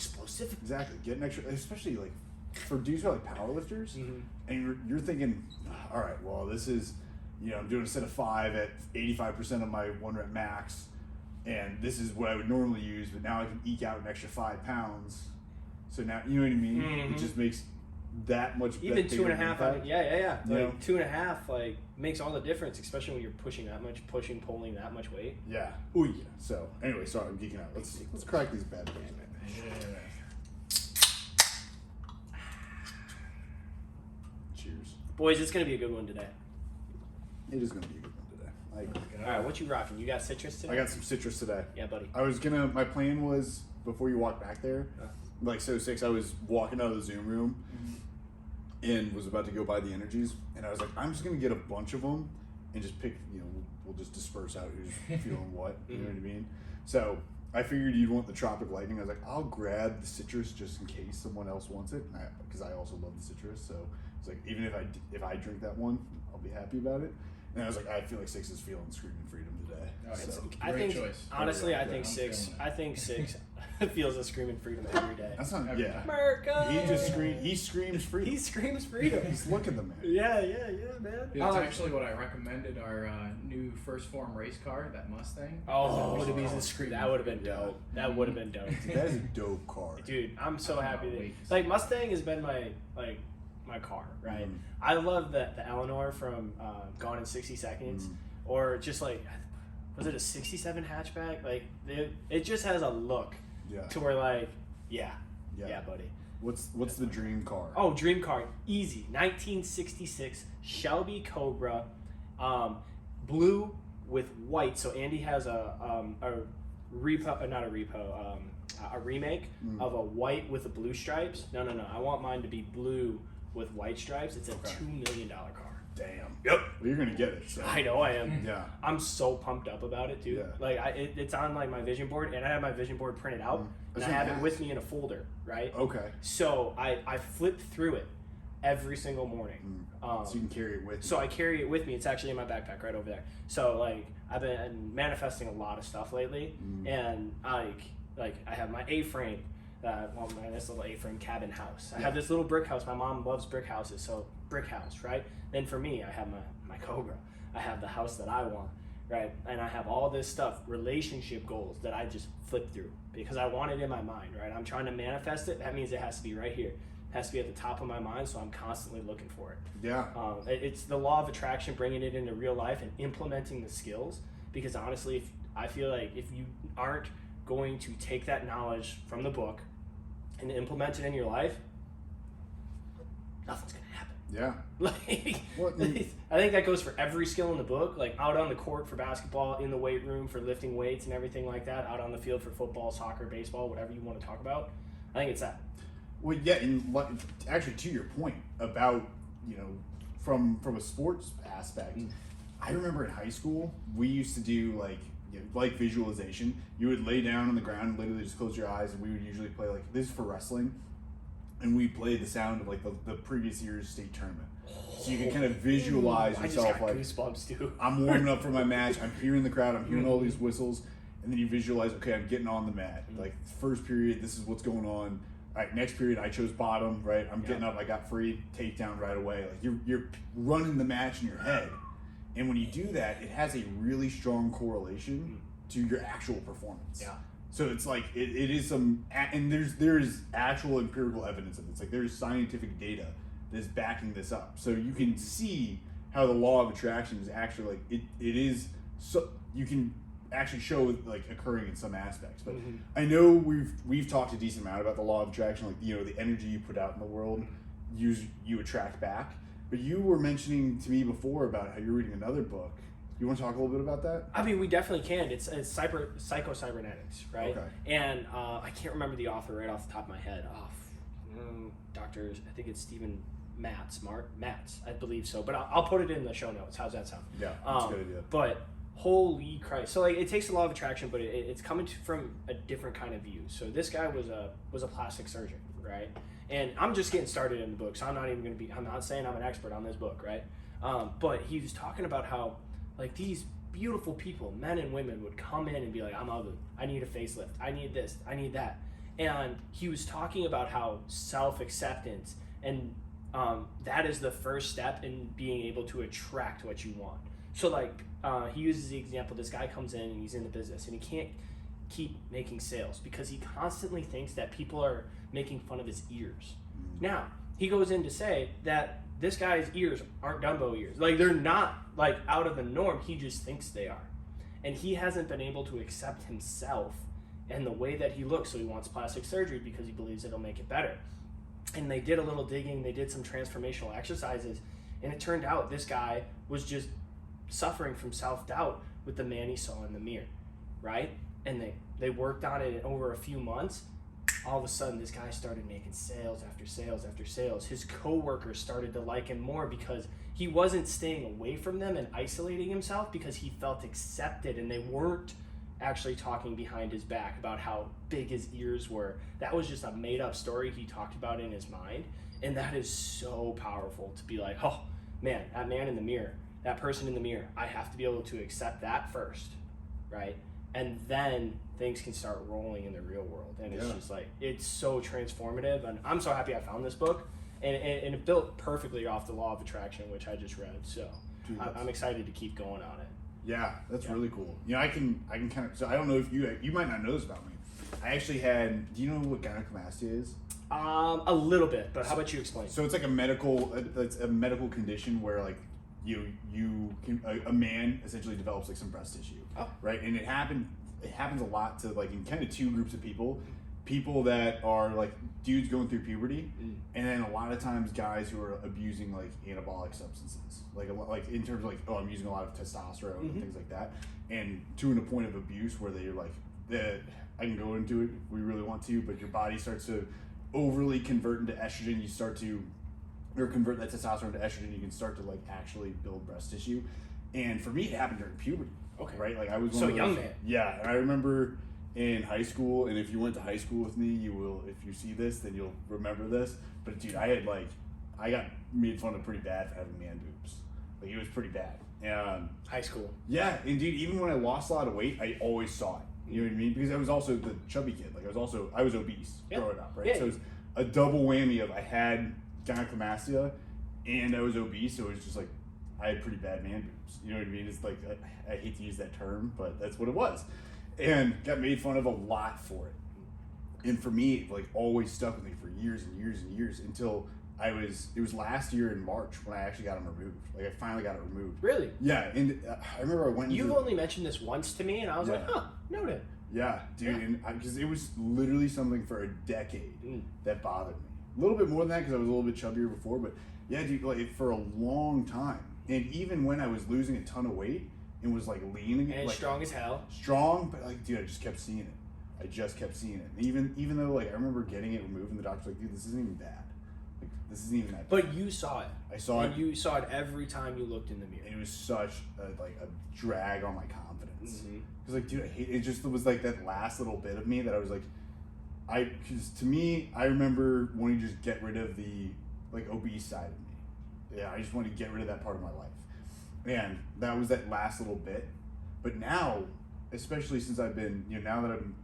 explosive. Exactly. Get an extra, especially like for dudes who are like powerlifters, and you're thinking, all right, well, this is, I'm doing a set of 5 at 85% of my 1 rep max, and this is what I would normally use, but now I can eke out an extra 5 pounds. So now, you know what I mean? It just makes that much even 2.5. Yeah. Like 2.5, 2.5, like makes all the difference, especially when you're pulling that much weight. Yeah. Ooh, yeah. So anyway, sorry, I'm geeking out. Let's crack these bad boys. Cheers. Boys, it's gonna be a good one today. It is gonna be a good one today. All right, what you rocking? You got citrus today? I got some citrus today. Yeah, buddy. My plan was, before you walk back there, like so 6, I was walking out of the Zoom room and was about to go buy the energies, and I was like, I'm just gonna get a bunch of them and just pick, we'll just disperse out who's feeling what, you know what I mean? So I figured you'd want the Tropic Lightning. I was like, I'll grab the citrus just in case someone else wants it, because I also love the citrus. So it's like, even if I drink that one, I'll be happy about it. And I was like, I feel like 6 is feeling screaming freedom today. So, great choice. Honestly, I think 6 feels a screaming freedom every day. That's not, yeah. America! He screams freedom. He screams freedom. He's looking the man. Yeah, man. That's actually what I recommended, our new first form race car, that Mustang. Oh, that would have been dope. That would have been dope. Dude, that is a dope car. Dude, I'm so happy that, like, Mustang has been my car, right? I love the Eleanor from Gone in 60 Seconds, or just like, was it a 67 hatchback? Like, it just has a look to where, like, yeah, buddy. What's the dream car? Oh, dream car, easy. 1966 Shelby Cobra, blue with white. So Andy has a remake of a white with the blue stripes. No. I want mine to be blue with white stripes. It's a $2 million car. Damn. Yep. Well, you're gonna get it. So. I know I am. Yeah. I'm so pumped up about it, dude. Yeah. Like it's on like my vision board, and I have my vision board printed out, and I have it with me in a folder, right? Okay. So I flip through it every single morning. So you can carry it with you. So I carry it with me. It's actually in my backpack right over there. So like I've been manifesting a lot of stuff lately, and I have my A-frame. My nice little A-frame cabin house. I have this little brick house. My mom loves brick houses, so brick house, right? Then for me, I have my Cobra. I have the house that I want, right? And I have all this stuff, relationship goals that I just flip through because I want it in my mind, right? I'm trying to manifest it. That means it has to be right here. It has to be at the top of my mind, so I'm constantly looking for it. Yeah. It's the law of attraction, bringing it into real life and implementing the skills. Because honestly, I feel like if you aren't going to take that knowledge from the book and implement it in your life, nothing's gonna happen. Yeah. I think that goes for every skill in the book. Like out on the court for basketball, in the weight room for lifting weights and everything like that. Out on the field for football, soccer, baseball, whatever you want to talk about. I think it's that. Well, yeah, and actually to your point about from a sports aspect, I remember in high school we used to do like visualization. You would lay down on the ground and literally just close your eyes, and we would usually play like this is for wrestling, and we play the sound of like the previous year's state tournament. So you can kind of visualize yourself. I just got goosebumps too. I'm warming up for my match. I'm hearing the crowd. I'm hearing all these whistles, and then you visualize. Okay, I'm getting on the mat. Like first period, this is what's going on. All right, next period, I chose bottom. Right, I'm getting up. I got free takedown right away. Like you're running the match in your head. And when you do that, it has a really strong correlation to your actual performance. Yeah. So it's like it is some, and there's actual empirical evidence of this. Like there's scientific data that's backing this up. So you can see how the law of attraction is actually like it is. So you can actually show like occurring in some aspects. But I know we've talked a decent amount about the law of attraction. Like the energy you put out in the world, you attract back. But you were mentioning to me before about how you're reading another book. You want to talk a little bit about that? I mean, we definitely can. It's psycho-cybernetics, right? Okay. And I can't remember the author right off the top of my head. Dr. I think it's Stephen Matz, I believe so. But I'll put it in the show notes. How's that sound? Yeah, that's a good idea. But holy Christ! So like, it takes the law of attraction, but it's coming from a different kind of view. So this guy was a plastic surgeon, right? And I'm just getting started in the book, so I'm not saying I'm an expert on this book, right? But he was talking about how, like, these beautiful people, men and women, would come in and be like, I'm ugly, I need a facelift, I need this, I need that. And he was talking about how self-acceptance and that is the first step in being able to attract what you want. So like he uses the example, this guy comes in and he's in the business and he can't keep making sales because he constantly thinks that people are making fun of his ears. Now, he goes in to say that this guy's ears aren't Dumbo ears. Like, they're not like out of the norm. He just thinks they are. And he hasn't been able to accept himself and the way that he looks. So he wants plastic surgery because he believes it'll make it better. And they did a little digging. They did some transformational exercises. And it turned out this guy was just suffering from self-doubt with the man he saw in the mirror, right? And they worked on it over a few months. All of a sudden, this guy started making sales after sales after sales. His coworkers started to like him more because he wasn't staying away from them and isolating himself because he felt accepted, and they weren't actually talking behind his back about how big his ears were. That was just a made-up story he talked about in his mind, and that is so powerful to be like, oh, man, that man in the mirror, that person in the mirror, I have to be able to accept that first, right? And then things can start rolling in the real world. And it's just like, it's so transformative. And I'm so happy I found this book. And it built perfectly off the law of attraction, which I just read. So I'm excited to keep going on it. Yeah, that's really cool. You know, I can kind of, so I don't know if you might not know this about me. I actually had, do you know what gynecomastia is? A little bit, but how about you explain? So it's like it's a medical condition where like a man essentially develops like some breast tissue, right? And it happens a lot to like in kind of two groups of people that are like dudes going through puberty, and then a lot of times guys who are abusing like anabolic substances, like in terms of like, oh, I'm using a lot of testosterone and things like that, and to a point of abuse where they're like, I can go into it if we really want to, but your body starts to overly convert into estrogen. You start to or convert that testosterone to estrogen, you can start to like actually build breast tissue. And for me, it happened during puberty. Okay. Right? Like I was so young man. Yeah, and I remember in high school, and if you went to high school with me, you will. If you see this, then you'll remember this. But dude, I got made fun of pretty bad for having man boobs. Like it was pretty bad. High school. Yeah, and dude, even when I lost a lot of weight, I always saw it. You know what I mean? Because I was also the chubby kid. Like I was obese growing up, right? Yeah. So it was a double whammy of I had gynecomastia and I was obese, so it was just like I had pretty bad man boobs. You know what I mean? It's like I hate to use that term, but that's what it was, and got made fun of a lot for it. And for me, it like always stuck with me for years and years and years until it was last year in March when I actually got them removed. Like I finally got it removed. Really? Yeah, and I remember I went. You only mentioned this once to me, and I was like, huh, noted. Yeah, dude, and because it was literally something for a decade that bothered me. A little bit more than that because I was a little bit chubbier before, but yeah, dude, like for a long time. And even when I was losing a ton of weight and was like lean again, and like, strong as hell. Strong, but like, dude, I just kept seeing it. And even though like I remember getting it removed, and the doctor's like, dude, this isn't even bad. Like this isn't even that bad. But you saw it. I saw it. And you saw it every time you looked in the mirror. And it was such a drag on my confidence. Because like, dude, I hate it. Just was like that last little bit of me that I was like, because to me, I remember wanting to just get rid of the like obese side of me. Yeah, I just wanted to get rid of that part of my life, and that was that last little bit. But now, especially since I've been, now that I'm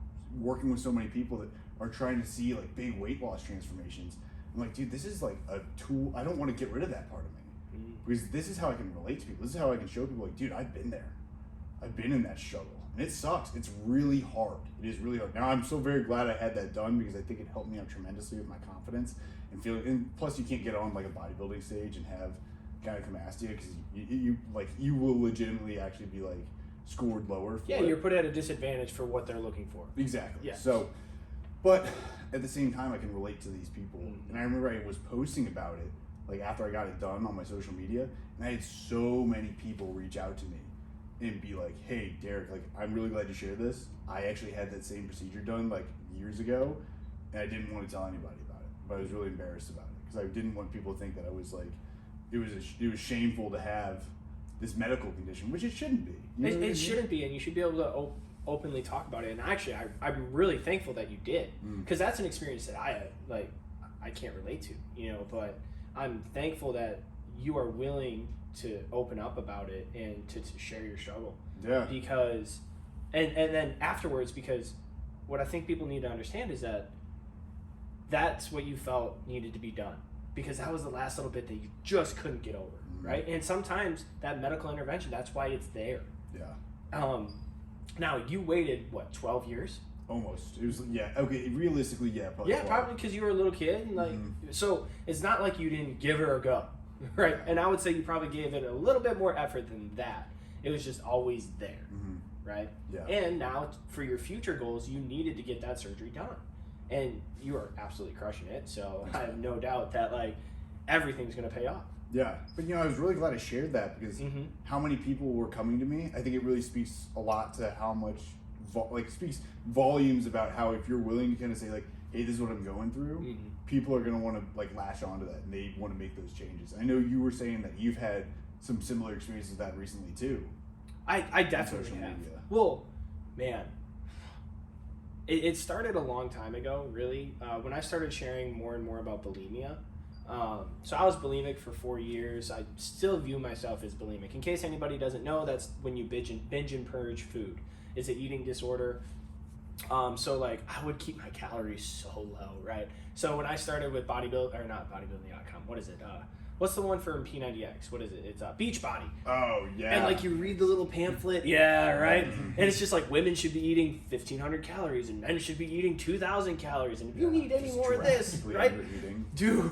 working with so many people that are trying to see like big weight loss transformations, I'm like, dude, this is like a tool. I don't want to get rid of that part of me because this is how I can relate to people. This is how I can show people like, dude, I've been there. I've been in that struggle. And it sucks. It's really hard. It is really hard. Now, I'm so very glad I had that done because I think it helped me out tremendously with my confidence and feeling. And plus, you can't get on like a bodybuilding stage and have gynecomastia because you will legitimately actually be like scored lower. Yeah, you're put at a disadvantage for what they're looking for. Exactly. Yes. So, but at the same time, I can relate to these people. And I remember I was posting about it like after I got it done on my social media, and I had so many people reach out to me and be like, hey, Derek, like, I'm really glad you shared this. I actually had that same procedure done like years ago, and I didn't want to tell anybody about it, but I was really embarrassed about it because I didn't want people to think that I was like, it was shameful to have this medical condition, which it shouldn't be. You know what I mean? Shouldn't be, and you should be able to openly talk about it. And actually, I'm really thankful that you did, because that's an experience that I can't relate to, but I'm thankful that you are willing to open up about it and to share your struggle. Yeah. Because, and then afterwards, because what I think people need to understand is that that's what you felt needed to be done, because that was the last little bit that you just couldn't get over, right? And sometimes that medical intervention, that's why it's there. Yeah. Now you waited what, 12 years? Almost. It was, yeah. Okay. Realistically, yeah. Probably. Yeah, probably because you were a little kid, and like, so it's not like you didn't give her a go, right? And I would say you probably gave it a little bit more effort than that. It was just always there, right? Yeah. And now for your future goals, you needed to get that surgery done, and you are absolutely crushing it. So I have no doubt that like everything's gonna pay off. Yeah, but I was really glad I shared that, because how many people were coming to me. I think it really speaks a lot to how much, speaks volumes about how if you're willing to kind of say like, hey, this is what I'm going through, people are going to want to like latch onto that, and they want to make those changes. I know you were saying that you've had some similar experiences with that recently too. I definitely have. Media. Well, man, it started a long time ago, really, when I started sharing more and more about bulimia. So I was bulimic for 4 years. I still view myself as bulimic. In case anybody doesn't know, that's when you binge and purge food. It's an eating disorder. So like I would keep my calories so low, right? So when I started with not bodybuilding.com, what is it? What's the one for P90X? What is it? It's Beachbody. Oh, yeah. And like you read the little pamphlet, yeah, right? And it's just like women should be eating 1,500 calories and men should be eating 2,000 calories. And if you eat any more of this, right? Dude,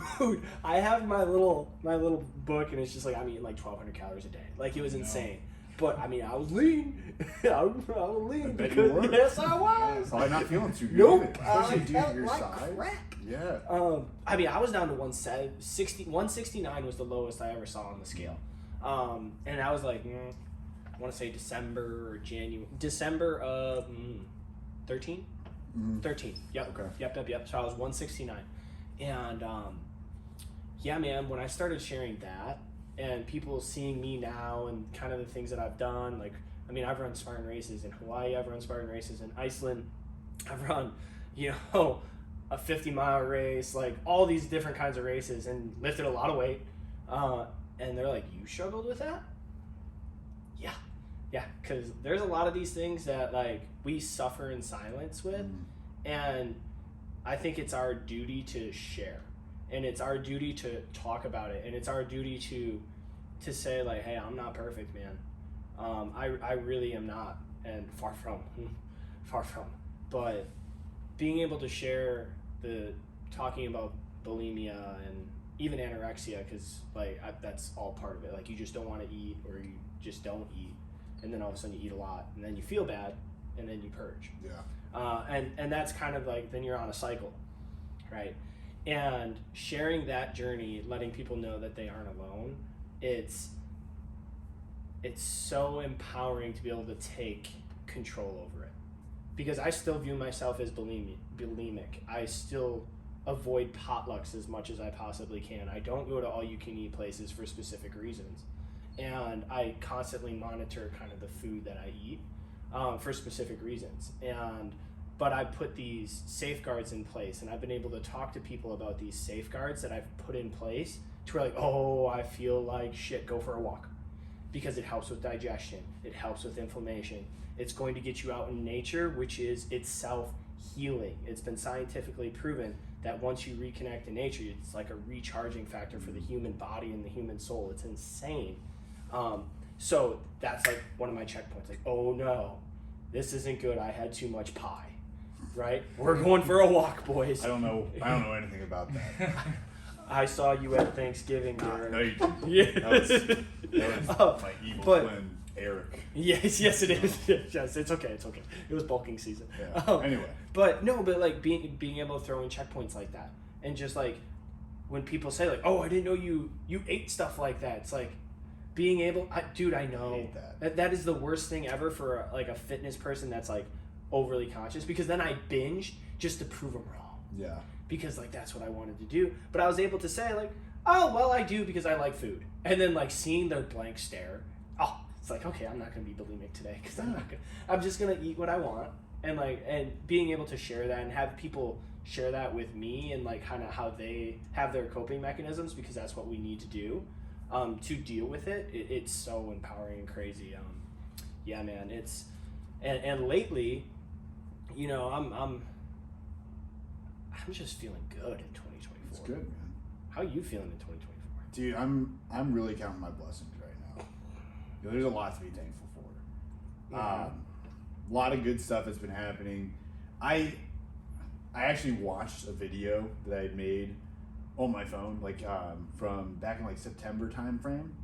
I have my little book, and it's just like I'm eating like 1,200 calories a day. Like it was insane. But I mean, I was lean. I was lean because yes, I was. So I'm not feeling too good. Nope. Especially due to felt your like size. crap. Yeah. I mean, I was down to 169 was the lowest I ever saw on the scale. And I was like, I want to say December or January. December of 13? 13. Yep. Okay. Yep. So I was 169. And yeah, man, when I started sharing that, and people seeing me now and kind of the things that I've done, like, I mean, I've run Spartan races in Hawaii, I've run Spartan races in Iceland, I've run, a 50-mile race, like all these different kinds of races, and lifted a lot of weight. And they're like, you struggled with that? Yeah, because there's a lot of these things that like we suffer in silence with, and I think it's our duty to share. And it's our duty to talk about it, and it's our duty to say like, hey, I'm not perfect, man. I really am not, and far from. But being able to share talking about bulimia and even anorexia, because like that's all part of it. Like you just don't want to eat, or you just don't eat, and then all of a sudden you eat a lot, and then you feel bad, and then you purge. Yeah. And that's kind of like then you're on a cycle, right? And sharing that journey, letting people know that they aren't alone, it's so empowering to be able to take control over it. Because I still view myself as bulimic. I still avoid potlucks as much as I possibly can. I don't go to all-you-can-eat places for specific reasons. And I constantly monitor kind of the food that I eat for specific reasons. But I put these safeguards in place, and I've been able to talk to people about these safeguards that I've put in place to where like, oh, I feel like shit, go for a walk. Because it helps with digestion, it helps with inflammation. It's going to get you out in nature, which is itself healing. It's been scientifically proven that once you reconnect to nature, it's like a recharging factor for the human body and the human soul. It's insane. So that's like one of my checkpoints, like, oh no, this isn't good, I had too much pie. Right? We're going for a walk, boys. I don't know anything about that. I saw you at Thanksgiving dinner. No, you didn't. Yeah. That was my evil twin, Eric. Yes, it is. Yes, it's okay. It was bulking season. Yeah. Anyway. But like being able to throw in checkpoints like that, and just like when people say like, oh, I didn't know you ate stuff like that. It's like being able, I know I hate that. That is the worst thing ever for like a fitness person that's like overly conscious, because then I binged just to prove them wrong. Yeah. Because like that's what I wanted to do. But I was able to say like, oh, well, I do because I like food. And then like seeing their blank stare, oh, it's like, okay, I'm not going to be bulimic today, because I'm just going to eat what I want. And like, and being able to share that and have people share that with me, and like kind of how they have their coping mechanisms, because that's what we need to do to deal with it. It's so empowering and crazy. Yeah, man, it's, and lately, I'm I'm just feeling good in 2024. It's good, man. How are you feeling in 2024? Dude, I'm really counting my blessings right now. You know, there's a lot to be thankful for. A lot of good stuff has been happening. I actually watched a video that I had made on my phone, like from back in like September time frame,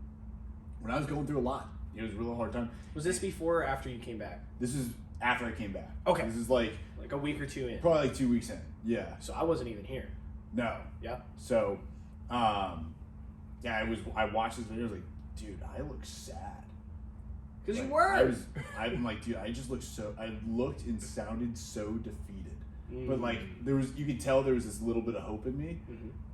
when I was going through a lot. It was a real hard time. Was this before or after you came back? This is after I came back. Okay. This is like a week or two in. Probably like 2 weeks in. Yeah. So I wasn't even here. No. Yeah. So, yeah, I watched this video. I was like, dude, I look sad. Because like, you were. I'm like, dude, I just looked I looked and sounded so defeated. But like, you could tell there was this little bit of hope in me.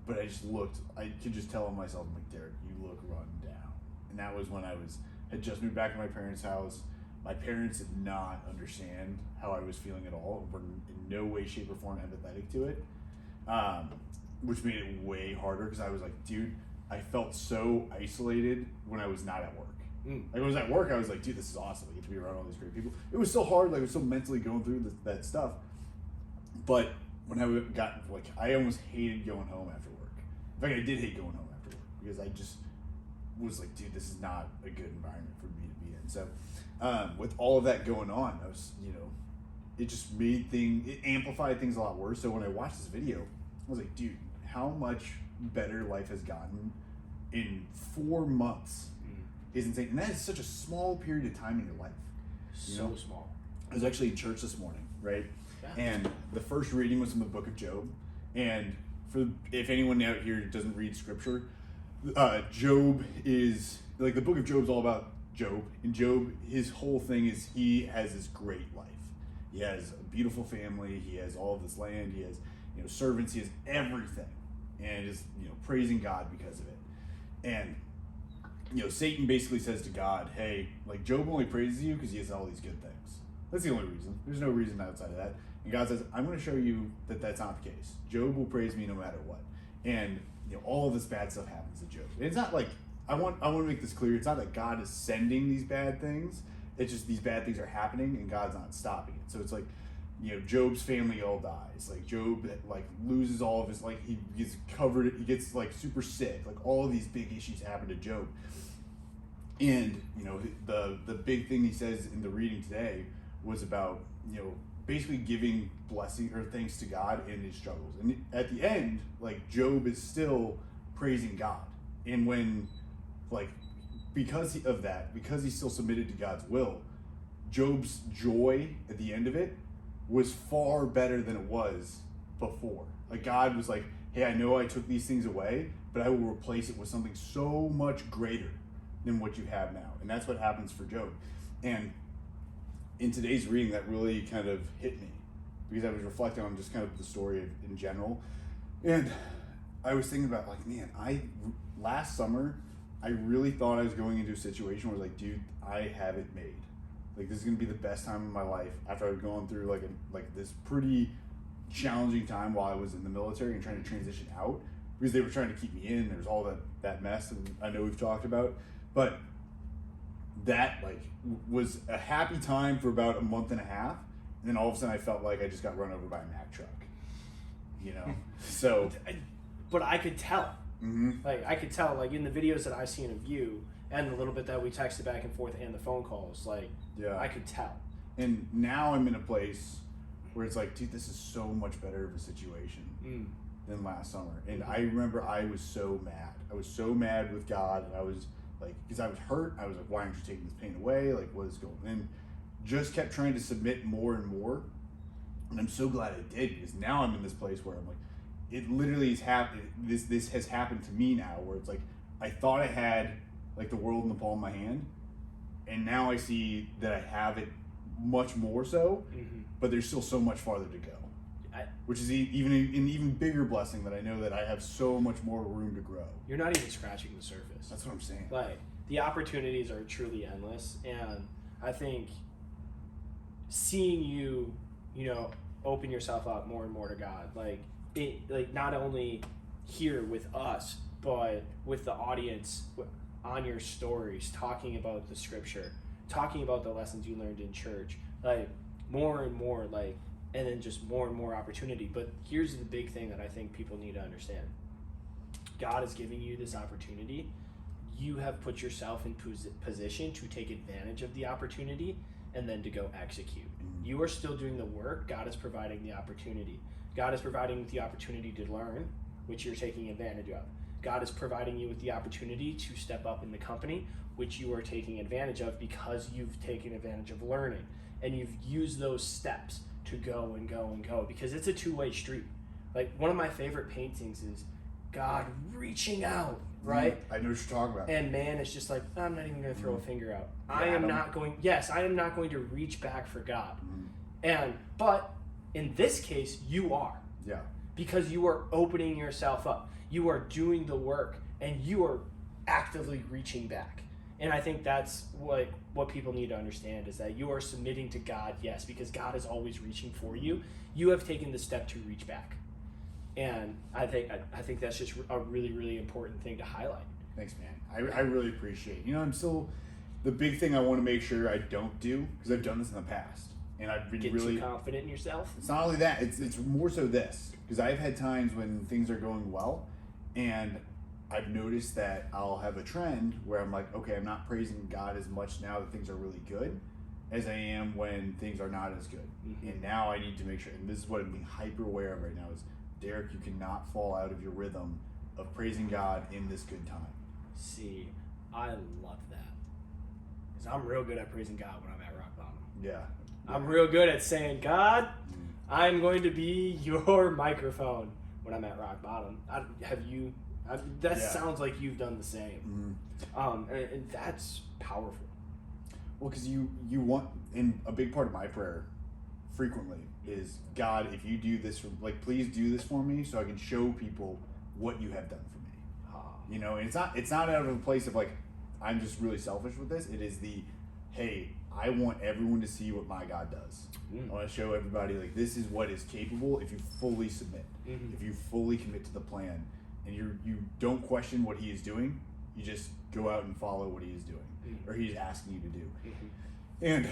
But I could just tell on myself, I'm like, Derek, you look run down. And that was when had just moved back to my parents' house. My parents did not understand how I was feeling at all. Were in no way, shape, or form empathetic to it. Which made it way harder because I was like, dude, I felt so isolated when I was not at work. Like, I was at work, I was like, dude, this is awesome. I get to be around all these great people. It was so hard, like, I was so mentally going through that stuff. But when I got, like, I almost hated going home after work. In fact, I did hate going home after work because I just was like, dude, this is not a good environment for me to be in. So, with all of that going on, I was, it just it amplified things a lot worse. So when I watched this video, I was like, dude, how much better life has gotten in 4 months is insane. And that is such a small period of time in your life. So small. I was actually in church this morning, right? Yeah. And the first reading was from the book of Job. And if anyone out here doesn't read scripture, Job is, like, the book of Job is all about Job. And Job, his whole thing is he has this great life. He has a beautiful family. He has all of this land. He has, servants. He has everything. And is, praising God because of it. And, Satan basically says to God, hey, like, Job only praises you because he has all these good things. That's the only reason. There's no reason outside of that. And God says, I'm going to show you that that's not the case. Job will praise me no matter what. And, all of this bad stuff happens to Job. And it's not like, I want to make this clear. It's not that God is sending these bad things. It's just these bad things are happening and God's not stopping it. So it's like, Job's family all dies. Like, Job, like, loses all of his, like, he gets covered, he gets, like, super sick. Like, all of these big issues happen to Job. And, the big thing he says in the reading today was about, basically giving blessing or thanks to God in his struggles. And at the end, like, Job is still praising God. And when, like, because he's still submitted to God's will, Job's joy at the end of it was far better than it was before. Like, God was like, hey, I know I took these things away, but I will replace it with something so much greater than what you have now. And that's what happens for Job. And in today's reading, that really kind of hit me because I was reflecting on just kind of the story in general. And I was thinking about, like, man, last summer, I really thought I was going into a situation where I was like, dude, I have it made. Like, this is going to be the best time of my life after I was going through like this pretty challenging time while I was in the military and trying to transition out because they were trying to keep me in. There was all that mess that I know we've talked about. But that, like, was a happy time for about a month and a half. And then all of a sudden I felt like I just got run over by a Mack truck, So. But I could tell. Like, I could tell, like, in the videos that I've seen of you and the little bit that we texted back and forth and the phone calls, like, yeah, I could tell. And now I'm in a place where it's like, dude, this is so much better of a situation than last summer. And I remember I was so mad. I was so mad with God, and I was like, because I was hurt. I was like, why aren't you taking this pain away? Like, what is going on? And just kept trying to submit more and more. And I'm so glad I did, because now I'm in this place where I'm like, it literally has happened. This has happened to me now, where it's like, I thought I had, like, the world in the palm of my hand, and now I see that I have it much more so, but there's still so much farther to go. Which is an even bigger blessing, that I know that I have so much more room to grow. You're not even scratching the surface. That's what I'm saying. Like, the opportunities are truly endless, and I think seeing you, open yourself up more and more to God, like not only here with us, but with the audience on your stories, talking about the scripture, talking about the lessons you learned in church, like, more and more, like, and then just more and more opportunity. But here's the big thing that I think people need to understand. God is giving you this opportunity. You have put yourself in position to take advantage of the opportunity and then to go execute. You are still doing the work. God is providing the opportunity. God is providing the opportunity to learn, which you're taking advantage of. God is providing you with the opportunity to step up in the company, which you are taking advantage of because you've taken advantage of learning. And you've used those steps to go and go and go, because it's a two-way street. Like, one of my favorite paintings is God reaching out, right? I know what you're talking about. And man is just like, I'm not even going to throw a finger out. I Adam. am not going to reach back for God. But in this case, you are. Yeah. Because you are opening yourself up. You are doing the work, and you are actively reaching back. And I think that's what people need to understand, is that you are submitting to God, yes, because God is always reaching for you. You have taken the step to reach back. And I think that's just a really, really important thing to highlight. Thanks, man. I really appreciate it. I'm still, the big thing I want to make sure I don't do, because I've done this in the past, and I've been really too confident in yourself. It's not only that, it's more so this, because I've had times when things are going well, and I've noticed that I'll have a trend where I'm like, okay, I'm not praising God as much now that things are really good as I am when things are not as good. And now I need to make sure, and this is what I'm being hyper aware of right now, is Derek, you cannot fall out of your rhythm of praising God in this good time. See, I love that. Because I'm real good at praising God when I'm at rock bottom. Yeah. I'm real good at saying, God, I'm going to be your microphone when I'm at rock bottom. Sounds like you've done the same. And that's powerful. Well, because you want, and a big part of my prayer frequently is, God, if you do this, please do this for me so I can show people what you have done for me. And it's not out of a place of like, I'm just really selfish with this. It is hey, I want everyone to see what my God does. I want to show everybody, like, this is what is capable if you fully submit, if you fully commit to the plan, and you don't question what he is doing. You just go out and follow what he is doing, or he's asking you to do. And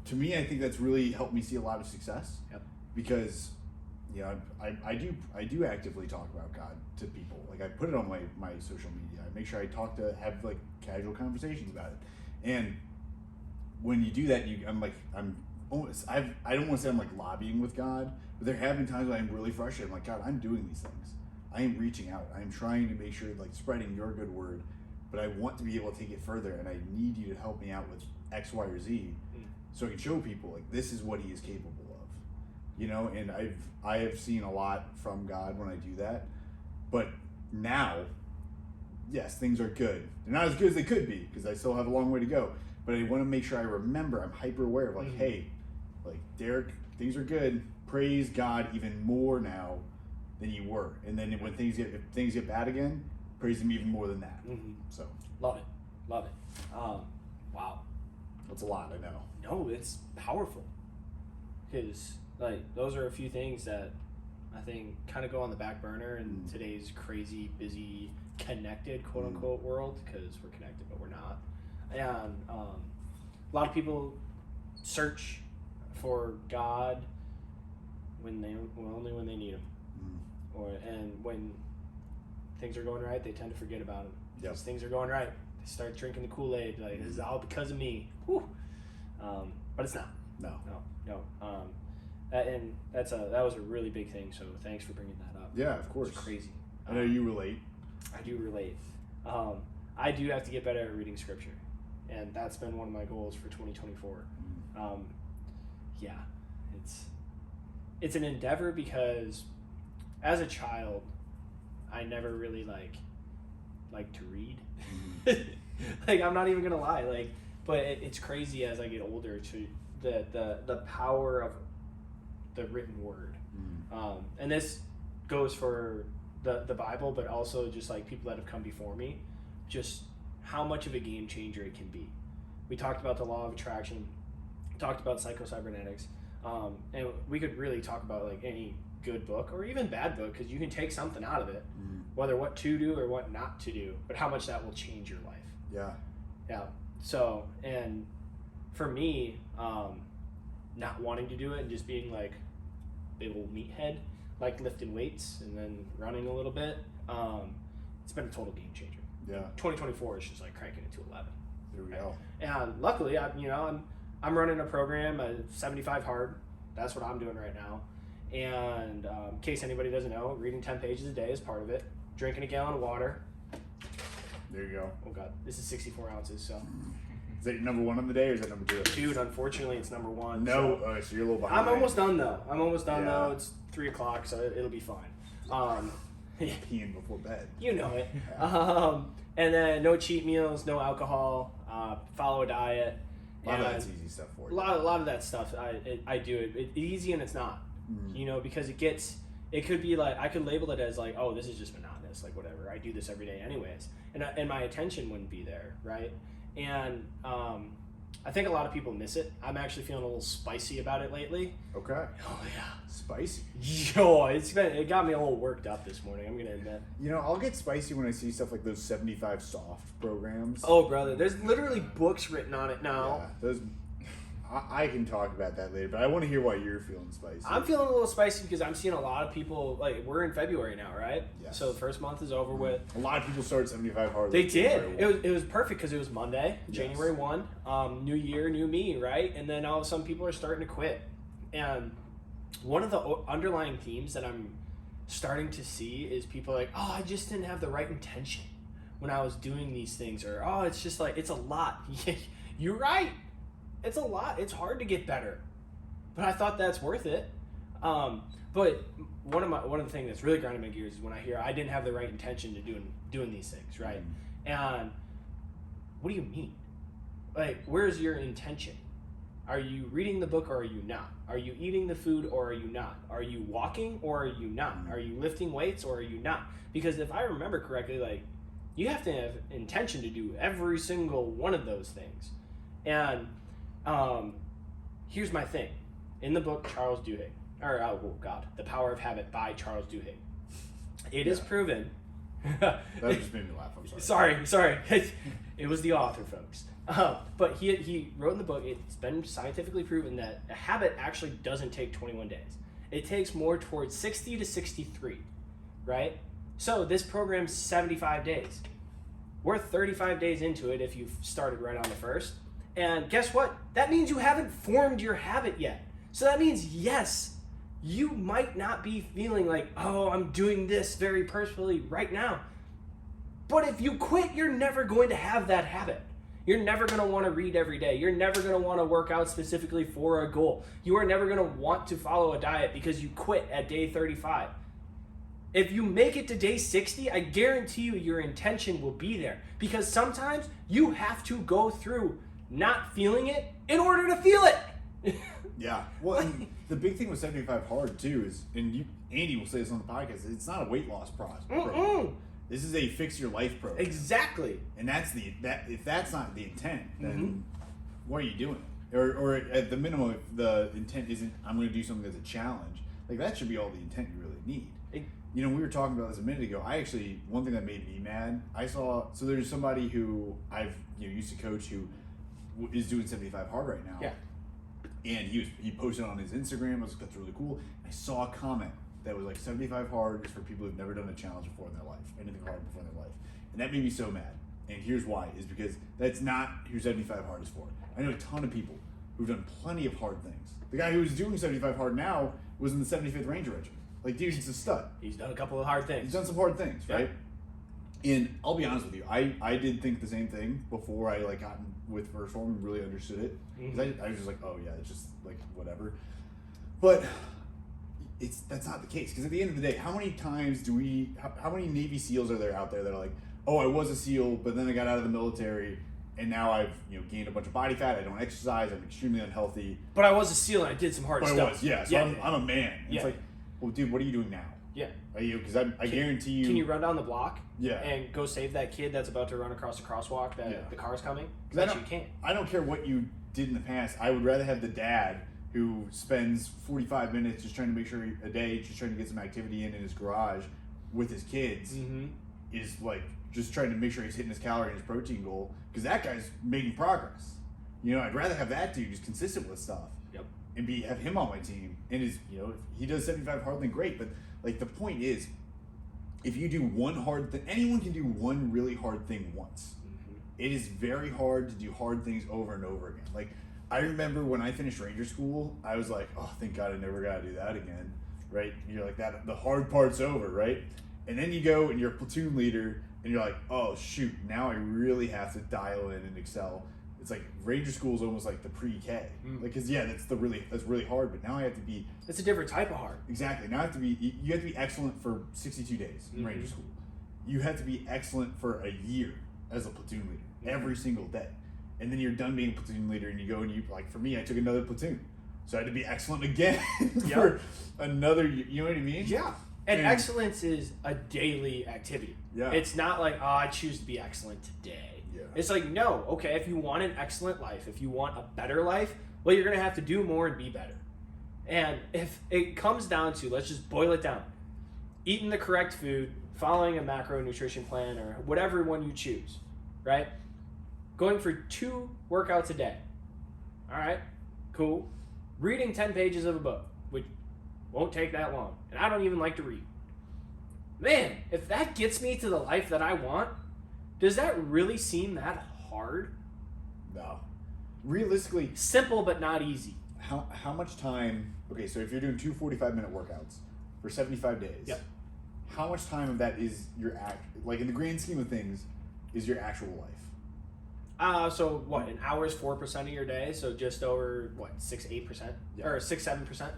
to me, I think that's really helped me see a lot of success. Yep. Because I do actively talk about God to people. Like, I put it on my social media. I make sure I have like casual conversations about it. And when you do that, I don't want to say I'm like lobbying with God, but there have been times when I'm really frustrated. I'm like, God, I'm doing these things. I am reaching out. I am trying to make sure, like, spreading your good word, but I want to be able to take it further, and I need you to help me out with X, Y, or Z, so I can show people, like, this is what he is capable of. And I have seen a lot from God when I do that. But now, yes, things are good. They're not as good as they could be, because I still have a long way to go. But I want to make sure I remember, I'm hyper aware of, like, hey, like, Derek, things are good. Praise God even more now than you were. And then when things get bad again, praise him even more than that. So love it. Wow. That's a lot, I know. No, it's powerful. Because, like, those are a few things that I think kind of go on the back burner in today's crazy, busy, connected, quote-unquote, world, because we're connected, but we're not. And a lot of people search for God only when they need him. And when things are going right, they tend to forget about him. Because things are going right, they start drinking the Kool-Aid, like, this is all because of me. Whew. But it's not. No. And that was a really big thing, so thanks for bringing that up. Yeah, of course. It's crazy. I know you relate. I do relate. I do have to get better at reading scripture, and that's been one of my goals for 2024. It's an endeavor, because as a child, I never really liked to read. Like, I'm not even gonna lie, but it's crazy as I get older to the power of the written word. And this goes for the Bible, but also just like people that have come before me, just how much of a game changer it can be. We talked about the law of attraction, talked about psycho-cybernetics, and we could really talk about like any good book or even bad book, because you can take something out of it, whether what to do or what not to do, but how much that will change your life. Yeah. So, and for me, not wanting to do it and just being like big old meathead, like lifting weights and then running a little bit. It's been a total game changer. Yeah. 2024 is just like cranking it to 11. There we go. And luckily, I'm running a program at 75 hard. That's what I'm doing right now. And in case anybody doesn't know, reading 10 pages a day is part of it. Drinking a gallon of water. There you go. Oh God, this is 64 ounces. So, Is that number 1 on the day, or is that number 2? dude, unfortunately, it's number 1. No, so you're a little behind. I'm almost done though. Yeah. though. It's 3 o'clock, so it'll be fine. Peeing before bed. You know it. And then no cheat meals, no alcohol. Follow a diet. A lot of that's easy stuff for A you. lot of that stuff I do it. It's easy and it's not. Because it could be like, I could label it as like, oh, this is just monotonous, like whatever. I do this every day anyways, and my attention wouldn't be there, right? And I think a lot of people miss it. I'm actually feeling a little spicy about it lately. Okay. Oh yeah, Spicy. yo, it got me a little worked up this morning. I'm gonna admit. I'll get spicy when I see stuff like those 75 soft programs. Oh brother, there's literally books written on it now. Yeah, those. I can talk about that later, but I want to hear why you're feeling spicy. I'm feeling a little spicy because I'm seeing a lot of people, like, we're in February now, right? Yes. So the first month is over with. A lot of people started 75 hard. They did. It was perfect because it was Monday, Yes. January 1, new year, new me, right? And then all of a sudden people are starting to quit. And one of the underlying themes that I'm starting to see is people like, oh, I just didn't have the right intention when I was doing these things. Or, oh, it's just like, it's a lot. You're right. It's a lot. It's hard to get better, but I thought that's worth it. But one of the things that's really grinding my gears is when I hear I didn't have the right intention to doing these things, right? And what do you mean? Like, where's your intention? Are you reading the book or are you not? Are you eating the food or are you not? Are you walking or are you not? Are you lifting weights or are you not? Because if I remember correctly, like, you have to have intention to do every single one of those things. And here's my thing. In the book, Charles Duhigg, The Power of Habit by Charles Duhigg, it is proven. That just made me laugh. I'm sorry. Sorry. It was the author, folks. But he wrote in the book, it's been scientifically proven that a habit actually doesn't take 21 days. It takes more towards 60 to 63, right? So this program's 75 days. We're 35 days into it if you've started right on the first. And guess what? That means you haven't formed your habit yet. So that means, yes, you might not be feeling like, oh, I'm doing this very purposefully right now. But if you quit, you're never going to have that habit. You're never going to want to read every day. You're never going to want to work out specifically for a goal. You are never going to want to follow a diet because you quit at day 35. If you make it to day 60, I guarantee you your intention will be there. Because sometimes you have to go through not feeling it in order to feel it. Yeah. Well, and the big thing with 75 hard too is, and Andy will say this on the podcast, it's not a weight loss program. This is a fix your life program. Exactly. And if that's not the intent, then what are you doing? Or at the minimum, if the intent isn't, I'm going to do something that's a challenge, like that should be all the intent you really need. We were talking about this a minute ago. One thing that made me mad, so there's somebody who I've used to coach who is doing 75 hard right now. Yeah. And he posted on his Instagram. I was like, that's really cool. I saw a comment that was like 75 hard is for people who've never done a challenge before in their life, anything hard before in their life. And that made me so mad. And here's why, is because that's not who 75 hard is for. I know a ton of people who've done plenty of hard things. The guy who was doing 75 hard now was in the 75th Ranger Regiment. Like, dude, he's a stud. He's done a couple of hard things. He's done some hard things, right? And I'll be honest with you, I did think the same thing before I got with First Form and really understood it. Because I was just like, oh yeah, it's just like whatever. But that's not the case. Because at the end of the day, how many times how many Navy SEALs are there out there that are like, oh, I was a SEAL, but then I got out of the military, and now I've gained a bunch of body fat. I don't exercise. I'm extremely unhealthy. But I was a SEAL and I did some hard stuff. I'm a man. And it's like, well, dude, what are you doing now? Yeah. Are you? Because I guarantee you. Can you run down the block? Yeah. And go save that kid that's about to run across the crosswalk that the car's coming? Because you can't. I don't care what you did in the past. I would rather have the dad who spends 45 minutes just trying to make sure a day, just trying to get some activity in his garage with his kids, is like just trying to make sure he's hitting his calorie and his protein goal. Because that guy's making progress. I'd rather have that dude just consistent with stuff. Yep. and have him on my team. And if he does 75 hard, then great. But like the point is, if you do one hard thing, anyone can do one really hard thing once. It is very hard to do hard things over and over again. Like, I remember when I finished Ranger School, I was like, oh, thank God I never got to do that again, right? You're like, the hard part's over, right? And then you go and you're a platoon leader, and you're like, oh, shoot, now I really have to dial in and excel. It's like Ranger School is almost like the pre-K. Like, cause that's really hard, but now I have to be. It's a different type of hard. Exactly. Now you have to be excellent for 62 days in Ranger School. You have to be excellent for a year as a platoon leader. Every single day, and then you're done being a platoon leader, and you go and for me, I took another platoon, so I had to be excellent again for another year. You know what I mean? Yeah. And excellence is a daily activity. Yeah. It's not like, I choose to be excellent today. Yeah. It's like, no, okay, if you want an excellent life, if you want a better life, well, you're gonna have to do more and be better. And if it comes down to, let's just boil it down, eating the correct food, following a macronutrition plan, or whatever one you choose, right? Going for 2 workouts a day. All right, cool. Reading 10 pages of a book, which won't take that long. And I don't even like to read. Man, if that gets me to the life that I want, does that really seem that hard? No. Realistically, simple but not easy. How much time? Okay, so if you're doing 2 45-minute workouts for 75 days, yep. How much time of that is like in the grand scheme of things, is your actual life? So what? An hour is 4% of your day, so just over 6-8%, or 6-7%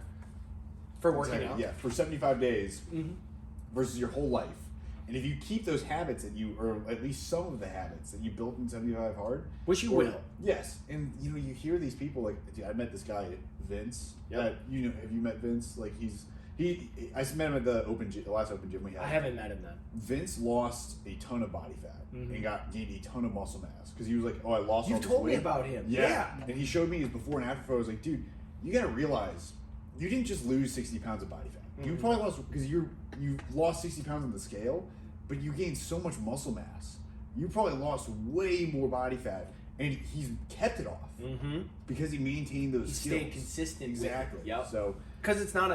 for working out. Yeah, for 75 days versus your whole life. And if you keep those habits or at least some of the habits that you built in 75 hard, which you will. Yes, and you hear these people like, dude, I met this guy Vince. Yeah, have you met Vince? Like I met him at the last open gym we had. I haven't met him then. Vince lost a ton of body fat and gained a ton of muscle mass because he was like, oh, I lost all this weight. You told me about him. Yeah. And he showed me his before and after photos. Like, dude, you got to realize you didn't just lose 60 pounds of body fat. You probably lost because you lost 60 pounds on the scale, but you gained so much muscle mass. You probably lost way more body fat, and he's kept it off because he maintained those skills. He stayed consistent. Exactly. Yep. So because it's not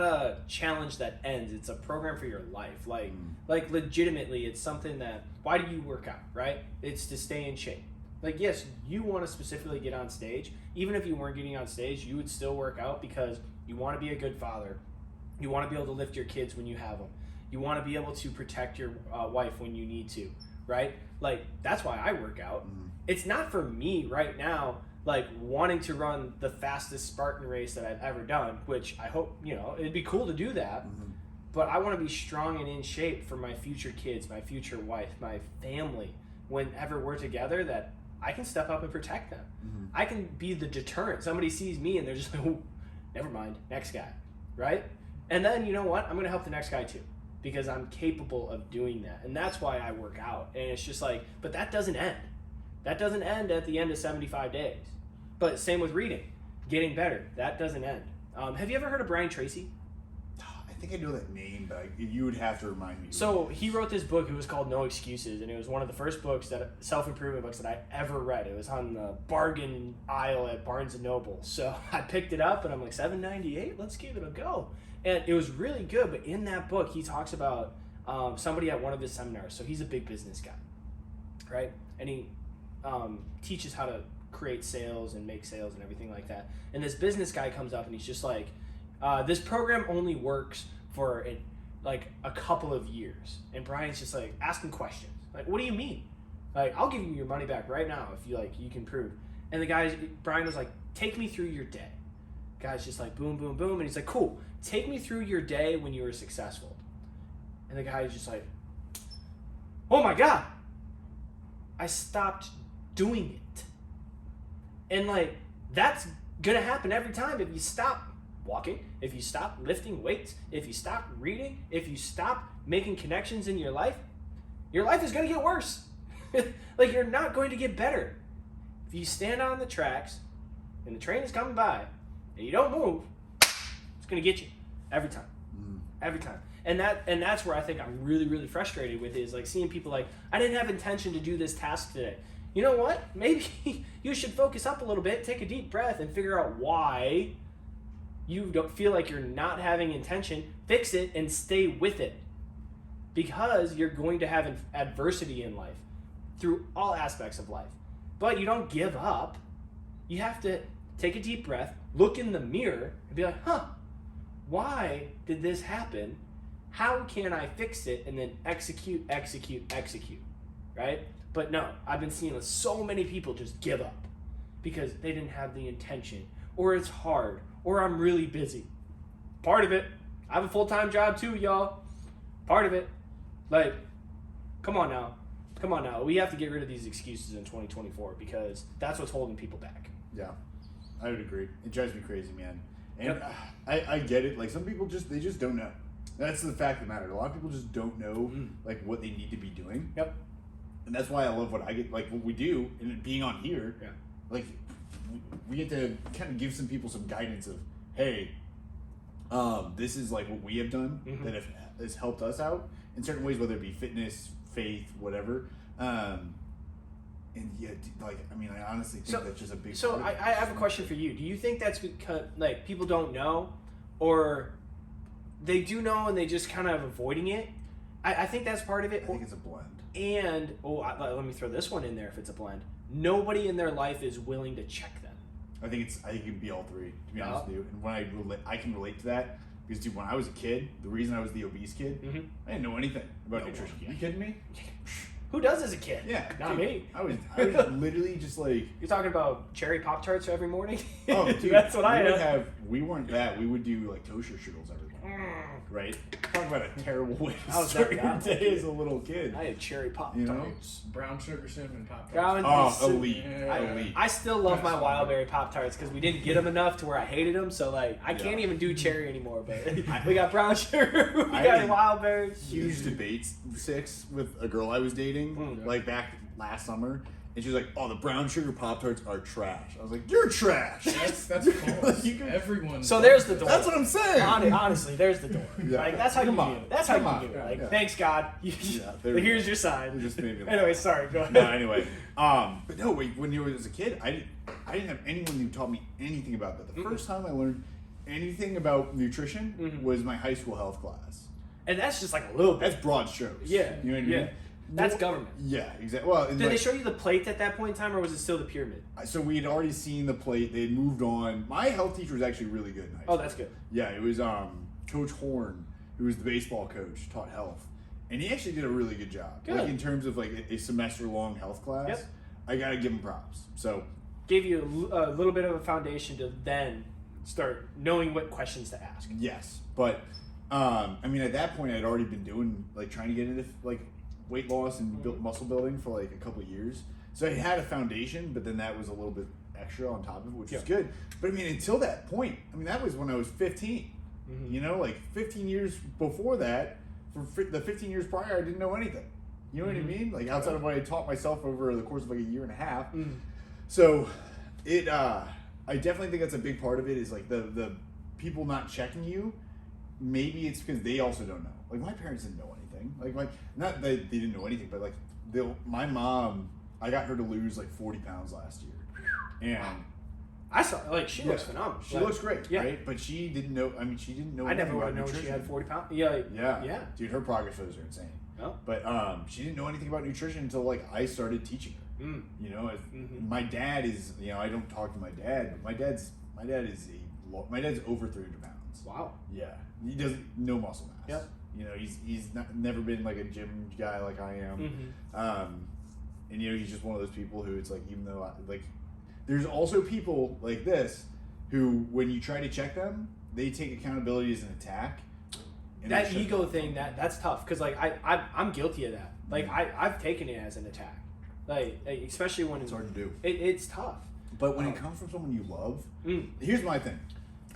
a challenge that ends. It's a program for your life. Like legitimately, it's something that. Why do you work out? Right? It's to stay in shape. Like, yes, you want to specifically get on stage. Even if you weren't getting on stage, you would still work out because you want to be a good father. You want to be able to lift your kids when you have them. You want to be able to protect your wife when you need to, right? Like, that's why I work out. It's not for me right now, like, wanting to run the fastest Spartan race that I've ever done, which I hope, it'd be cool to do that. But I want to be strong and in shape for my future kids, my future wife, my family, whenever we're together, that I can step up and protect them. I can be the deterrent. Somebody sees me and they're just like, oh, never mind, next guy, right? And then, you know what? I'm going to help the next guy too because I'm capable of doing that. And that's why I work out. And it's just like, but that doesn't end. That doesn't end at the end of 75 days. But same with reading, getting better. That doesn't end. Have you ever heard of Brian Tracy? I think I know that name, but you would have to remind me. So he wrote this book. It was called No Excuses, and it was one of the first self-improvement books that I ever read. It was on the bargain aisle at Barnes & Noble. So I picked it up, and I'm like, $7.98? Let's give it a go. And it was really good, but in that book, he talks about somebody at one of his seminars. So he's a big business guy, right? And he teaches how to create sales and make sales and everything like that. And this business guy comes up, and he's just like, this program only works for a couple of years. And Brian's just like asking questions. Like, what do you mean? Like, I'll give you your money back right now if you can prove. And Brian was like, take me through your day. Guy's just like, boom, boom, boom. And he's like, cool. Take me through your day when you were successful. And the guy's just like, oh my God, I stopped doing it. And like, that's gonna happen every time if you stop walking, if you stop lifting weights, if you stop reading, if you stop making connections in your life is going to get worse. Like, you're not going to get better. If you stand on the tracks and the train is coming by and you don't move, it's going to get you every time. Every time. And that's where I think I'm really, really frustrated with is like seeing people like, I didn't have intention to do this task today. You know what? Maybe you should focus up a little bit, take a deep breath, and figure out why you don't feel like you're not having intention, fix it and stay with it. Because you're going to have adversity in life through all aspects of life. But you don't give up. You have to take a deep breath, look in the mirror, and be like, why did this happen? How can I fix it? And then execute, right? But no, I've been seeing so many people just give up because they didn't have the intention, or it's hard, or I'm really busy. Part of it. I have a full-time job too, y'all. Part of it. Like, come on now. We have to get rid of these excuses in 2024 because that's what's holding people back. Yeah, I would agree. It drives me crazy, man. And I get it. Like, some people just don't know. That's the fact of the matter. A lot of people just don't know like what they need to be doing. Yep. And that's why I love what I get, like what we do, and being on here. Yeah. Like, we get to kind of give some people some guidance of, hey, this is like what we have done that has helped us out in certain ways, whether it be fitness, faith, whatever. And yeah, like, I mean, I honestly think that's just a big. So I have a question for you. Do you think that's because like people don't know, or they do know and they just kind of avoiding it? I think that's part of it. I think it's a blend. And let me throw this one in there if it's a blend. Nobody in their life is willing to check them. I think it can be all three, to be honest with you. And when I can relate to that because, dude, when I was a kid, the reason I was the obese kid, I didn't know anything about nutrition. Are you kidding me? Who does as a kid? Yeah, not dude, me. I was literally just like. You're talking about cherry Pop-Tarts every morning? Oh, dude, that's what I had. We weren't that. We would do like kosher strudels every morning, right? Talk about a terrible way I to was start never your that day as a little kid. I had cherry Pop-Tarts. You know? Brown sugar cinnamon Pop-Tarts. Elite. Yeah. I still love my wild berry Pop-Tarts because we didn't get them enough to where I hated them. So like I can't even do cherry anymore. But we got brown sugar. We got wild berries. Huge debates with a girl I was dating like back last summer, and she was like, "Oh, the brown sugar Pop-Tarts are trash." I was like, "You're trash." That's false. Everyone. So there's the door. That's what I'm saying. Honestly, there's the door. Yeah. Like that's how you do it. That's how you do it. Like thanks God. Here's your sign. It just made me laugh. Anyway, sorry. Go ahead. No, anyway. But no, when you were as a kid, I didn't have anyone who taught me anything about that. The first time I learned anything about nutrition was my high school health class. And that's just like a little bit. That's broad strokes. Yeah. You know what I mean? That's government. Yeah, exactly. Well, did they show you the plate at that point in time, or was it still the pyramid? So we had already seen the plate. They had moved on. My health teacher was actually really good in high school. Oh, that's good. Yeah, it was Coach Horn, who was the baseball coach, taught health, and he actually did a really good job. Good. Like in terms of like a semester-long health class. Yep. I gotta give him props. So gave you a little bit of a foundation to then start knowing what questions to ask. Yes, but I mean, at that point, I'd already been doing like trying to get into like weight loss and muscle building for like a couple of years. So I had a foundation, but then that was a little bit extra on top of it, which is good. But I mean, until that point, I mean, that was when I was 15. You know, like 15 years before that, for the 15 years prior, I didn't know anything. You know what I mean? Like outside of what I taught myself over the course of like a year and a half. So it, I definitely think that's a big part of it is like the people not checking you. Maybe it's because they also don't know. Like my parents didn't know anything. Like not that they didn't know anything, but like my mom, I got her to lose like 40 pounds last year, and I saw like she looks phenomenal. She looks great, right? But she didn't know. I mean, she didn't know. I never would have known nutrition. she had 40 pounds. Yeah. Dude, her progress photos are insane. Oh. But she didn't know anything about nutrition until like I started teaching her. You know, my dad is. You know, I don't talk to my dad, but my dad's over 300 pounds. Wow. Yeah, he doesn't no muscle mass. Yep. You know, he's never been like a gym guy like I am. And you know, he's just one of those people who it's like, even though there's also people like this who, when you try to check them, they take accountability as an attack. That ego thing, that's tough because like I'm guilty of that. Like I've taken it as an attack. Like especially when it's hard to do. It's tough. But when it comes from someone you love, here's my thing: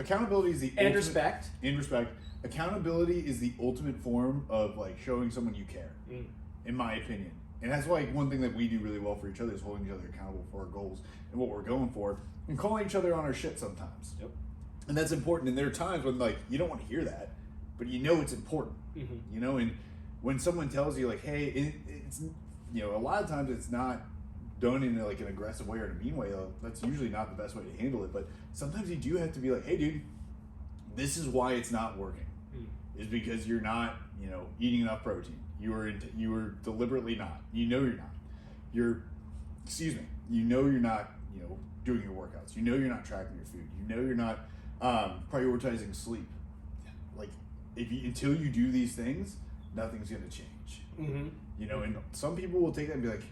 accountability is the ultimate, respect. And respect. Accountability is the ultimate form of like showing someone you care, in my opinion. And that's why one thing that we do really well for each other is holding each other accountable for our goals and what we're going for, and calling each other on our shit sometimes. Yep. And that's important. And there are times when like you don't want to hear that, but you know it's important. You know, and when someone tells you like, hey, it's you know, a lot of times it's not done in like an aggressive way or in a mean way. That's usually not the best way to handle it. But sometimes you do have to be like, hey, dude, this is why it's not working. Is because you're not, eating enough protein. You are deliberately not. You're not. You know you're not, doing your workouts. You know you're not tracking your food. You know you're not prioritizing sleep. Like, until you do these things, nothing's going to change. And some people will take that and be like,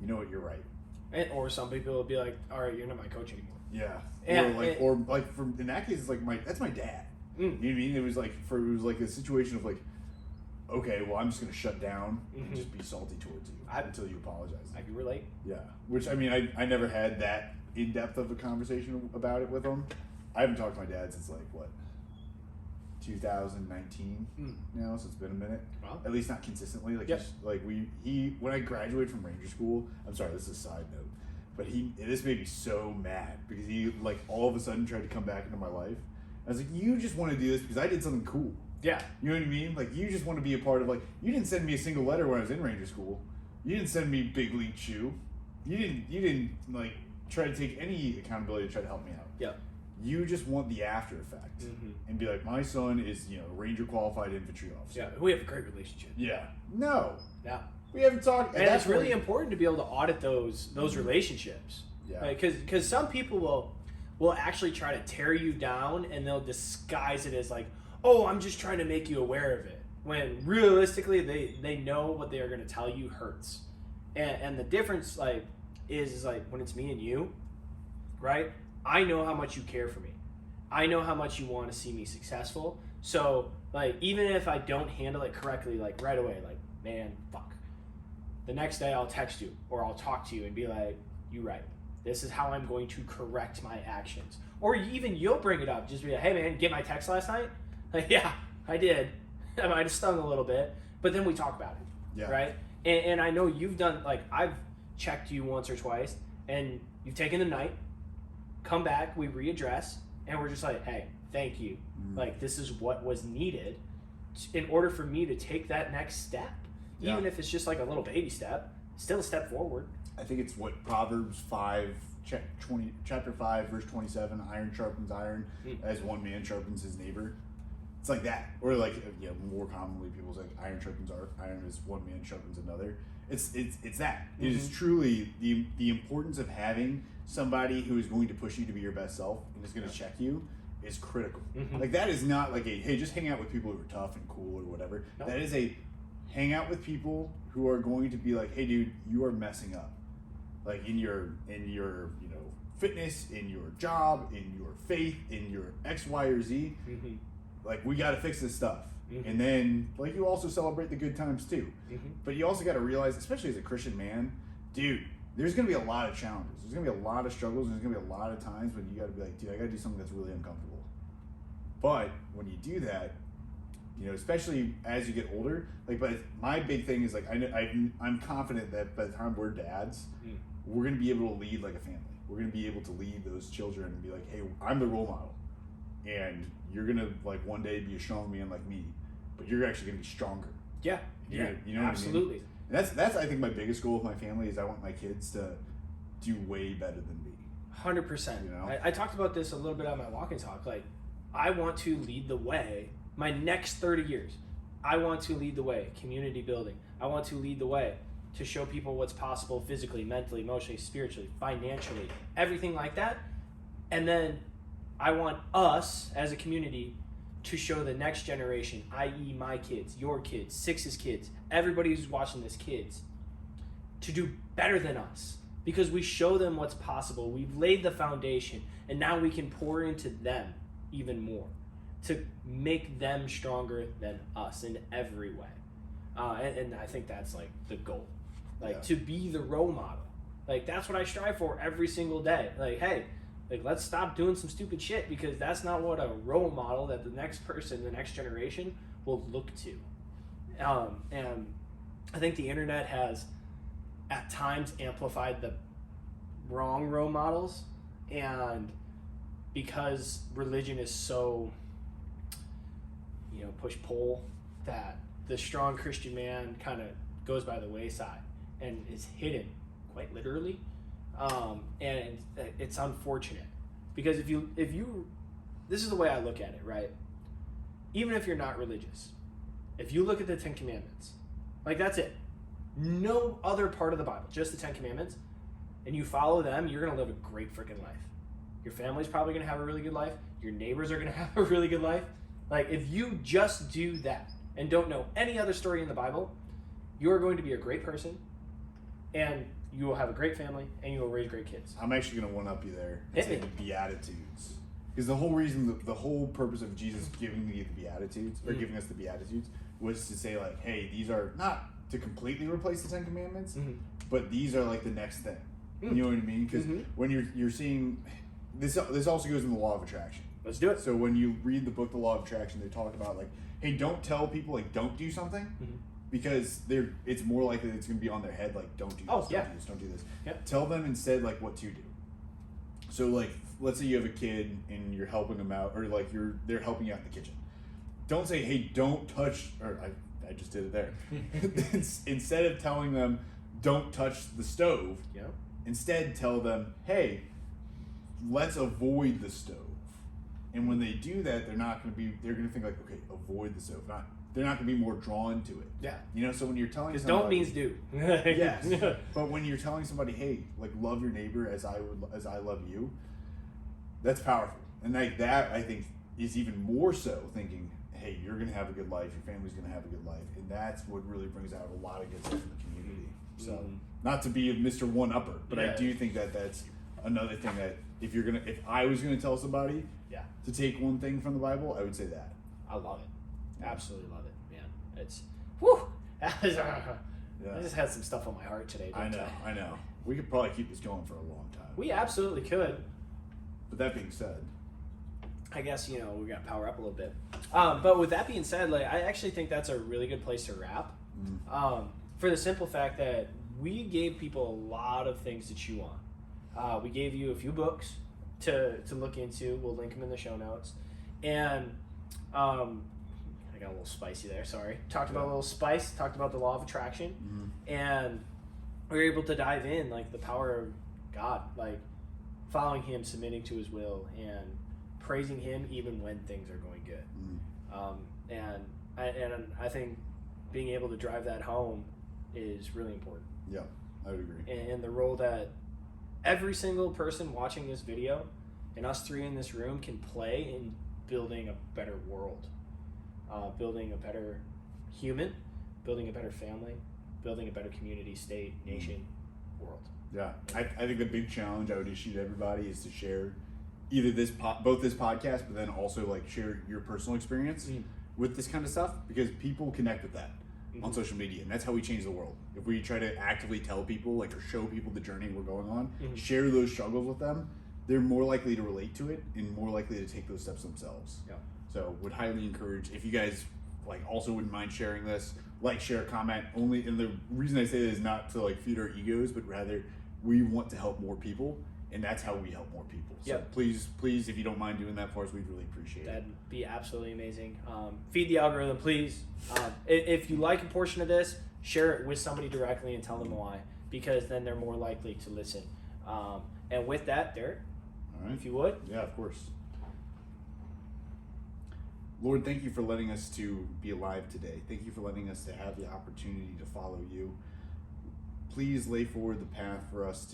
you know what, you're right. Or some people will be like, all right, you're not my coach anymore. Yeah. Or in that case, it's like that's my dad. You know what I mean? It was like a situation of like, okay, well, I'm just gonna shut down and just be salty towards you until you apologize. I can relate. Yeah, which I mean, I never had that in depth of a conversation about it with him. I haven't talked to my dad since 2019 now, so it's been a minute. Wow. At least not consistently. When I graduated from Ranger School. I'm sorry, this is a side note, but this made me so mad because he all of a sudden tried to come back into my life. I was like, you just want to do this because I did something cool. Yeah. You know what I mean? Like, you just want to be a part of, you didn't send me a single letter when I was in Ranger School. You didn't send me Big League Chew. You didn't try to take any accountability to try to help me out. Yeah. You just want the after effect. And be like, my son is, Ranger qualified infantry officer. Yeah. We have a great relationship. Yeah. No. Yeah. We haven't talked. And it's really important to be able to audit those relationships. Yeah. Because some people will actually try to tear you down and they'll disguise it as like, oh, I'm just trying to make you aware of it. When realistically, they know what they are going to tell you hurts. And the difference is when it's me and you, right? I know how much you care for me. I know how much you want to see me successful. So even if I don't handle it correctly, right away, man, fuck. The next day I'll text you or I'll talk to you and be like, you right. This is how I'm going to correct my actions. Or even you'll bring it up. Just be like, hey man, get my text last night? Yeah, I did. I might have stung a little bit, but then we talk about it, right? And I know you've done, I've checked you once or twice, and you've taken the night, come back, we readdress, and we're just like, hey, thank you. This is what was needed in order for me to take that next step. Even if it's just a little baby step, still a step forward. I think it's what Proverbs 5, chapter 5, verse 27, iron sharpens iron, as one man sharpens his neighbor. It's like that. Or more commonly people say iron sharpens iron as one man sharpens another. It's that. It is truly the importance of having somebody who is going to push you to be your best self and is going to check you is critical. That is not hey, just hang out with people who are tough and cool or whatever. No. That is hang out with people who are going to be like, hey dude, you are messing up. In your fitness, in your job, in your faith, in your X, Y, or Z. We got to fix this stuff. And then, you also celebrate the good times too. But you also got to realize, especially as a Christian man, dude, there's going to be a lot of challenges. There's going to be a lot of struggles. There's going to be a lot of times when you got to be like, dude, I got to do something that's really uncomfortable. But when you do that, especially as you get older, but my big thing is I'm confident that by the time we're dads, we're going to be able to lead like a family. We're going to be able to lead those children and be like, hey, I'm the role model. And you're going to one day be a strong man like me, but you're actually going to be stronger. Yeah. You know absolutely. What I mean? And that's I think my biggest goal with my family is I want my kids to do way better than me. 100%. I talked about this a little bit on my walk and talk. I want to lead the way my next 30 years. I want to lead the way, community building. I want to lead the way to show people what's possible physically, mentally, emotionally, spiritually, financially, everything like that. And then I want us as a community to show the next generation, i.e. my kids, your kids, Six's kids, everybody who's watching this, kids, to do better than us. Because we show them what's possible. We've laid the foundation, and now we can pour into them even more to make them stronger than us in every way. And I think that's the goal. To be the role model. That's what I strive for every single day. Hey, let's stop doing some stupid shit, because that's not what a role model that the next person, the next generation will look to. And I think the internet has at times amplified the wrong role models, and because religion is so push-pull, that the strong Christian man kind of goes by the wayside and is hidden quite literally, and it's unfortunate, because if you this is the way I look at it, right? Even if you're not religious, if you look at the 10 Commandments, like that's it. No other part of the Bible, just the 10 Commandments, and you follow them, you're going to live a great freaking life. Your family's probably going to have a really good life. Your neighbors are going to have a really good life. Like, if you just do that and don't know any other story in the Bible, you're going to be a great person, and you will have a great family, and you will raise great kids. I'm actually going to one-up you there and say the Beatitudes. Because the whole reason, the whole purpose of Jesus giving me the Beatitudes, or giving us the Beatitudes, was to say, like, hey, these are not to completely replace the 10 Commandments, but these are like the next thing. You know what I mean? Because when you're seeing, this also goes in the law of attraction. Let's do it. So when you read the book, The Law of Attraction, they talk about, like, hey, don't tell people, like, don't do something, because it's more likely that it's going to be on their head, like, don't do this, don't do this. Yep. Tell them instead, like, what to do. So, like, let's say you have a kid and you're helping them out, or like they're helping you out in the kitchen. Don't say, hey, don't touch, or I just did it there. Instead of telling them, don't touch the stove, instead tell them, hey, let's avoid the stove. And when they do that, they're going to think like, okay, avoid the stove. They're not going to be more drawn to it. Yeah. You know, so when you're telling Because somebody, don't means do. yes. But when you're telling somebody, hey, like, love your neighbor as I love you, that's powerful. And like that, I think, is even more so thinking, hey, you're going to have a good life, your family's going to have a good life. And that's what really brings out a lot of good stuff in the community. So, not to be a Mr. One-Upper, but I do think that that's another thing that if I was going to tell somebody to take one thing from the Bible, I would say that. I love it. Absolutely love it, man. It's, whew. I just had some stuff on my heart today. I know. We could probably keep this going for a long time. We absolutely could. But that being said, I guess, we got to power up a little bit. But with that being said, like, I actually think that's a really good place to wrap. For the simple fact that we gave people a lot of things to chew on. We gave you a few books to look into. We'll link them in the show notes. And I got a little spicy there, sorry. Talked about a little spice, talked about the law of attraction. And we were able to dive in, like, the power of God, like, following him, submitting to his will, and praising him even when things are going good. And I think being able to drive that home is really important. Yeah, I would agree. And the role that every single person watching this video and us three in this room can play in building a better world, building a better human, building a better family, building a better community, state, nation, world. Yeah, I think the big challenge I would issue to everybody is to share either both this podcast, but then also like share your personal experience with this kind of stuff, because people connect with that on social media, and that's how we change the world. If we try to actively tell people, like, or show people the journey we're going on, share those struggles with them, they're more likely to relate to it and more likely to take those steps themselves. Yeah. So would highly encourage, if you guys like also wouldn't mind sharing this, like, share, comment. Only, and the reason I say that is not to like feed our egos, but rather we want to help more people, and that's how we help more people. So please, if you don't mind doing that for us, we'd really appreciate it. That'd be absolutely amazing. Feed the algorithm, please. If you like a portion of this, share it with somebody directly and tell them why, because then they're more likely to listen. And with that, Derek, if you would. Yeah, of course. Lord, thank you for letting us to be alive today. Thank you for letting us to have the opportunity to follow you. Please lay forward the path for us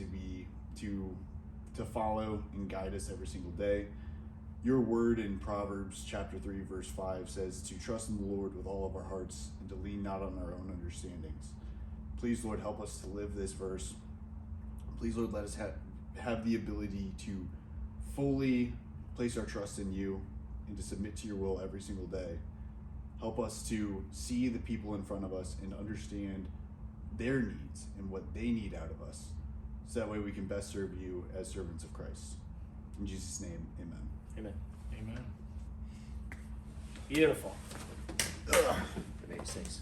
to follow and guide us every single day. Your word in Proverbs chapter 3, verse 5 says to trust in the Lord with all of our hearts and to lean not on our own understandings. Please, Lord, help us to live this verse. Please, Lord, let us have the ability to fully place our trust in you and to submit to your will every single day. Help us to see the people in front of us and understand their needs and what they need out of us, so that way we can best serve you as servants of Christ. In Jesus' name, amen. Amen. Amen. Beautiful. Ugh. 6.